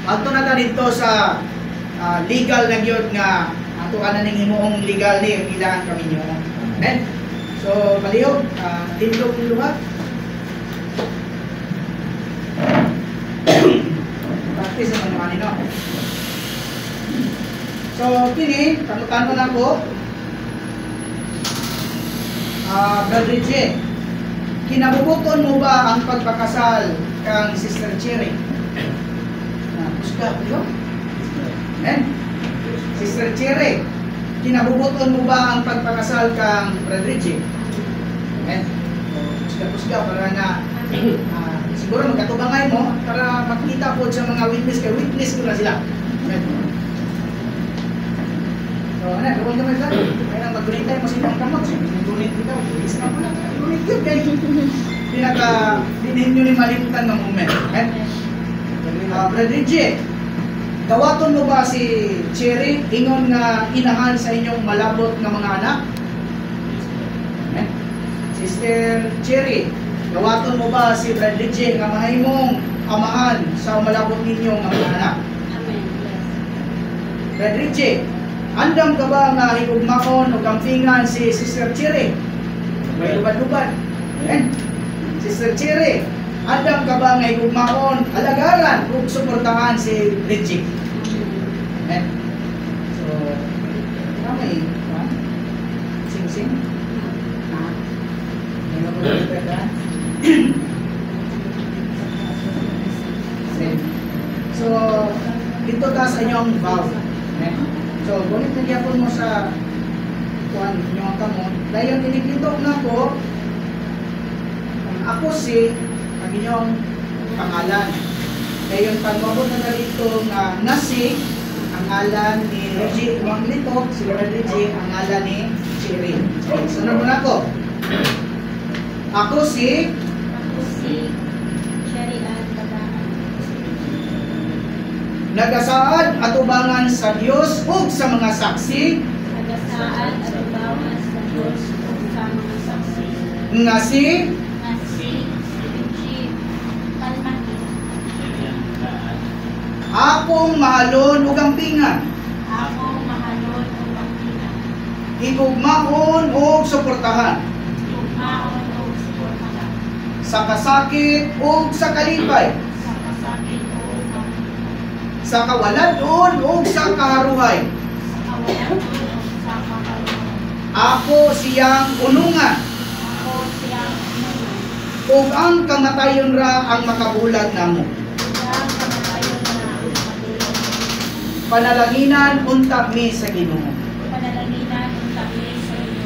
Adto na ta dito sa legal na gyud nga ato ana ning himuong legal ni ang ilang kami nyo. Amen. So palihog tindog luha. Practice naman kanino. So kini tanong na ko Brother J, kinabubuton mo ba ang pagpakasal kang Sister Cherry? Pusga, diba? Amen? Sister Cherry, kinabubuton mo ba ang pagpakasal kang Brother J? Amen? Pusga, para na siguro magkatubangay mo para makita po sa mga witness, kay witness ko na sila. Amen? So, ano, gawin naman ka. Kaya mag-gunit tayo mo silang kamot. Mag-gunit ikaw. Isa ka pala. Mag-gunit yun. Kaya dinin nyo ni malimutan ng moment. Okay? Brother J, dawaton mo ba si Cherry ingon nga inahan sa inyong malabot nga mga anak? Okay? Sister Cherry, dawaton mo ba si Brother J nga mahimong amahan sa malabot ninyong mga anak? Amen. Brother J, andam ka ba nga higugmaon o kampingan si Sister Cherry? May lubad-lubad. Amen. Sister Cherry, andam ka ba nga higugmaon, alagaran o suportahan si Reggie? Amen. So, kami, sing-sing? Ano po yung pwede? So, dito ta sa inyong vow. Amen. So, gunit na gyapon mo sa kuan inyong kamot. Dayon iniglitok na ko ako si ang inyong pangalan. Dayon pagmabot na dito nga nasi ang ngalan ni Reggie Iwang Litok, si Lord Reggie ang ngalan ni Cherry. Sunod mo na ko. Ako si Cherry at Tabangan. nagasaad at ubangan sa Dios ug sa mga saksi Nagasaan at ubangan sa Diyos ug sa mga saksi. nga si Nga si Reggie Palmaki. akong mahalon ug ampingan, Ako mahalon ug pagpina. higugmaon ug suportahan Tugmaon ug suportahan. sa kasakit ug sa kalipay, Sa kasakit ug sa sa kawaladon ug sa kaharuhay. kawalan ug sa kakaroon. Ako siyang unungan Ako siyang inuman. ug ang kamatayon ra ang makabulag namo. Ang kamatayon na ang matulog. Panalanginan unta mi sa Ginoo. Panalanginan ug tabi sa inyo.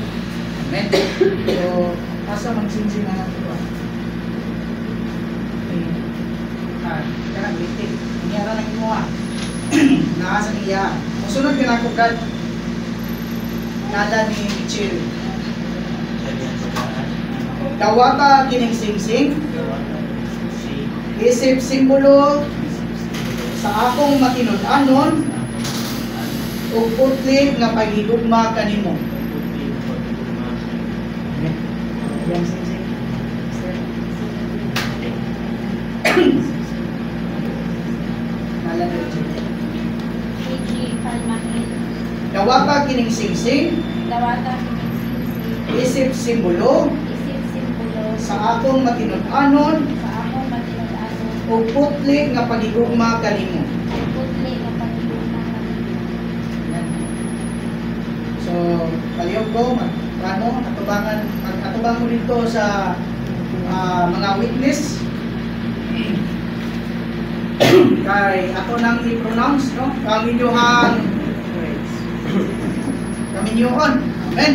Amen. So, asa magsinsing na nato ba? Kana bitin. Niyara na mo ah. Naasa niya. Musunod ka na ko kad. Nada ni Cherry. Dawata kining singsing. Isip simbolo sa akong matinud-anon ug putli nga paghigugma kanimo. Yang singsing. Nalan Reggie Palmaki. Dawata kining singsing. Dawata kining Isip simbolo isip simbolo sa akong matinud-anon sa akong matinud-anon ug putli nga paghigugma kanimo. ay putli na pagigugma kanimo. So, palihog ko, atubang mo dito sa mga witness. Kay ato nang i-pronounce, no? Kaminyohan. Kaminyohan. Amen.